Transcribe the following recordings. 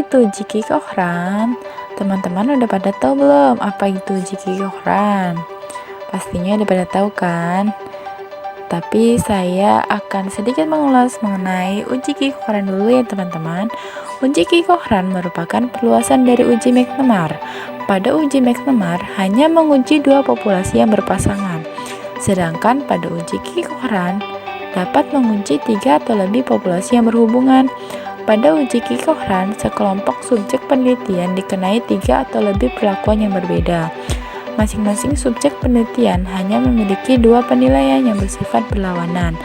itu uji Kikokran? Teman-teman udah pada tahu belum apa itu uji Kikokran? Pastinya udah pada tahu kan? Tapi saya akan sedikit mengulas mengenai uji Kikokran dulu ya teman-teman. Uji Kikokran merupakan perluasan dari uji McNemar. Pada uji McNemar hanya menguji dua populasi yang berpasangan, sedangkan pada uji Kikokran dapat menguji 3 atau lebih populasi yang berhubungan. Pada uji Kikokran, sekelompok subjek penelitian dikenai 3 atau lebih perlakuan yang berbeda. Masing-masing subjek penelitian hanya memiliki 2 penilaian yang bersifat berlawanan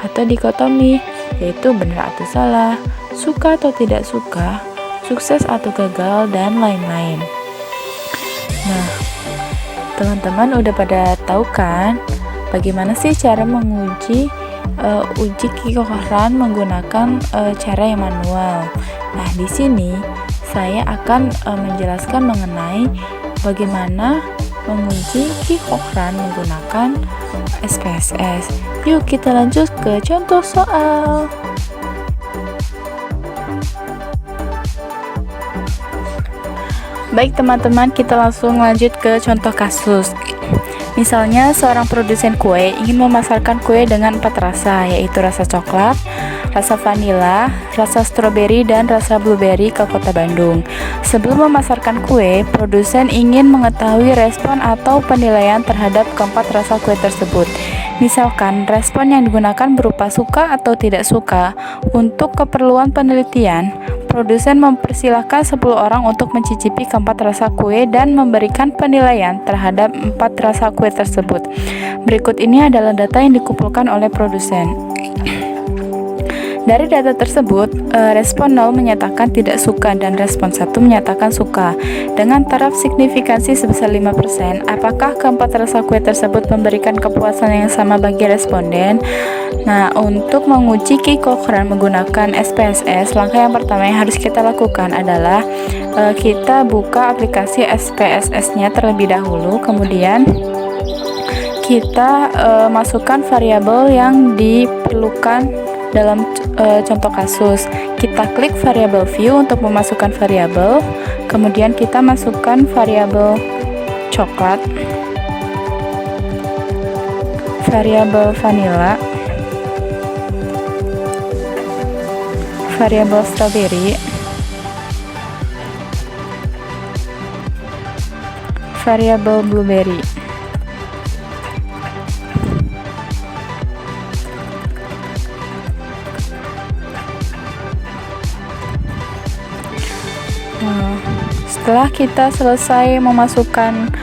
atau dikotomi, yaitu benar atau salah, suka atau tidak suka, sukses atau gagal, dan lain-lain. Nah, teman-teman udah pada tahu kan bagaimana sih cara menguji uji Kikokran menggunakan cara yang manual. Nah, di sini saya akan menjelaskan mengenai bagaimana menguji Kikokran menggunakan SPSS. Yuk kita lanjut ke contoh soal. Baik teman-teman, kita langsung lanjut ke contoh kasus. Misalnya, seorang produsen kue ingin memasarkan kue dengan 4 rasa, yaitu rasa coklat, rasa vanila, rasa stroberi, dan rasa blueberry ke kota Bandung. Sebelum memasarkan kue, produsen ingin mengetahui respon atau penilaian terhadap keempat rasa kue tersebut. Misalkan, respon yang digunakan berupa suka atau tidak suka. Untuk keperluan penelitian, produsen mempersilahkan 10 orang untuk mencicipi keempat rasa kue dan memberikan penilaian terhadap 4 rasa kue tersebut. Berikut ini adalah data yang dikumpulkan oleh produsen. Dari data tersebut, respon 0 menyatakan tidak suka dan respon 1 menyatakan suka. Dengan taraf signifikansi sebesar 5%, apakah keempat rasa kue tersebut memberikan kepuasan yang sama bagi responden? Nah, untuk menguji Kikokran menggunakan SPSS, langkah yang pertama yang harus kita lakukan adalah kita buka aplikasi SPSS-nya terlebih dahulu, kemudian kita masukkan variabel yang diperlukan dalam contoh kasus. Kita klik variabel view untuk memasukkan variabel, kemudian kita masukkan variabel coklat, variabel vanilla, variabel strawberry, variabel blueberry. Setelah kita selesai memasukkan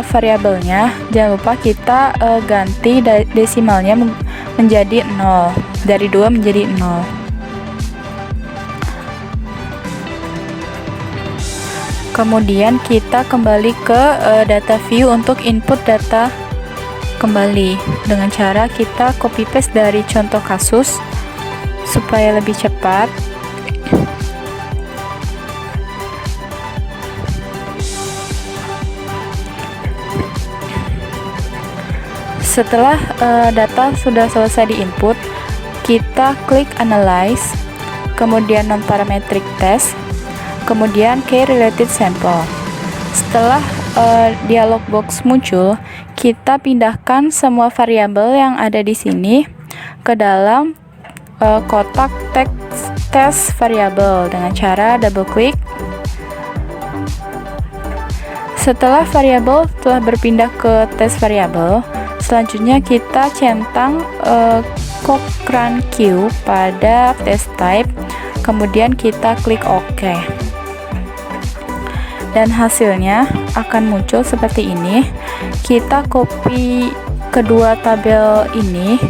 variabelnya, jangan lupa kita ganti desimalnya menjadi 0, dari 2 menjadi 0. Kemudian kita kembali ke data view untuk input data kembali dengan cara kita copy paste dari contoh kasus supaya lebih cepat. Setelah data sudah selesai diinput, kita klik Analyze, kemudian Non-Parametric Test, kemudian Key Related Sample. Setelah dialog box muncul, kita pindahkan semua variabel yang ada di sini ke dalam kotak text test variabel dengan cara double klik. Setelah variabel telah berpindah ke test variabel, selanjutnya kita centang Kikokran Q pada test type, kemudian kita klik OK. Dan hasilnya akan muncul seperti ini. Kita copy kedua tabel ini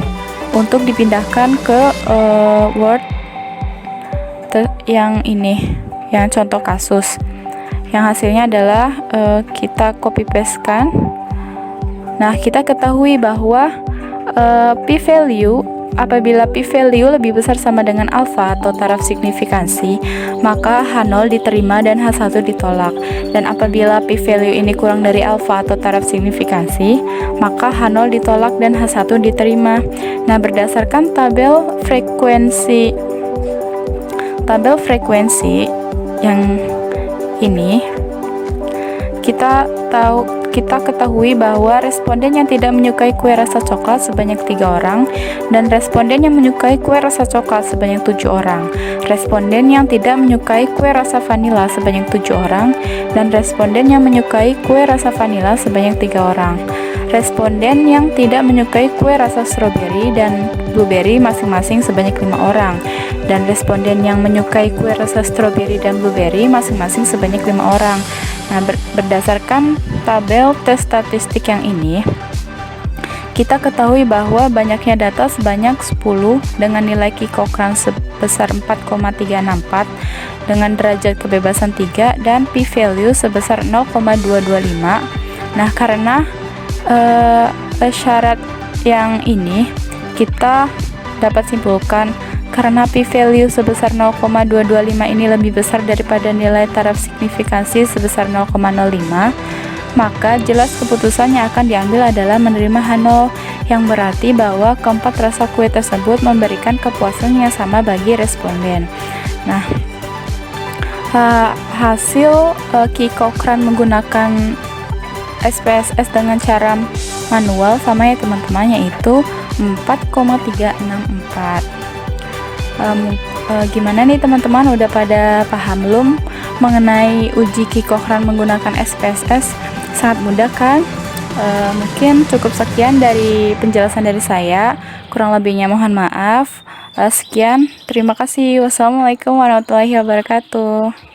untuk dipindahkan ke Word yang ini, yang contoh kasus. Yang hasilnya adalah kita copy paste-kan. Nah, kita ketahui bahwa p-value, apabila p-value lebih besar sama dengan alfa atau taraf signifikansi, maka H0 diterima dan H1 ditolak. Dan apabila p-value ini kurang dari alfa atau taraf signifikansi, maka H0 ditolak dan H1 diterima. Nah, berdasarkan tabel frekuensi yang ini, kita ketahui bahwa responden yang tidak menyukai kue rasa coklat sebanyak 3 orang dan responden yang menyukai kue rasa coklat sebanyak 7 orang. Responden yang tidak menyukai kue rasa vanila sebanyak 7 orang dan responden yang menyukai kue rasa vanila sebanyak 3 orang. Responden yang tidak menyukai kue rasa stroberi dan blueberry masing-masing sebanyak 5 orang dan responden yang menyukai kue rasa stroberi dan blueberry masing-masing sebanyak 5 orang. Nah, berdasarkan tabel tes statistik yang ini, kita ketahui bahwa banyaknya data sebanyak 10 dengan nilai Q Cochrane sebesar 4,364 dengan derajat kebebasan 3 dan p-value sebesar 0,225. Nah, karena syarat yang ini, kita dapat simpulkan karena p-value sebesar 0,225 ini lebih besar daripada nilai taraf signifikansi sebesar 0,05, maka jelas keputusan yang akan diambil adalah menerima H0, yang berarti bahwa keempat rasa kue tersebut memberikan kepuasan yang sama bagi responden. Nah, hasil Q Cochrane menggunakan SPSS dengan cara manual sama ya teman-teman, yaitu 4,364. Gimana nih teman-teman, udah pada paham belum mengenai uji Q Cochrane menggunakan SPSS? Sangat mudah kan? Mungkin cukup sekian dari penjelasan dari saya, kurang lebihnya mohon maaf. Sekian, terima kasih. Wassalamualaikum warahmatullahi wabarakatuh.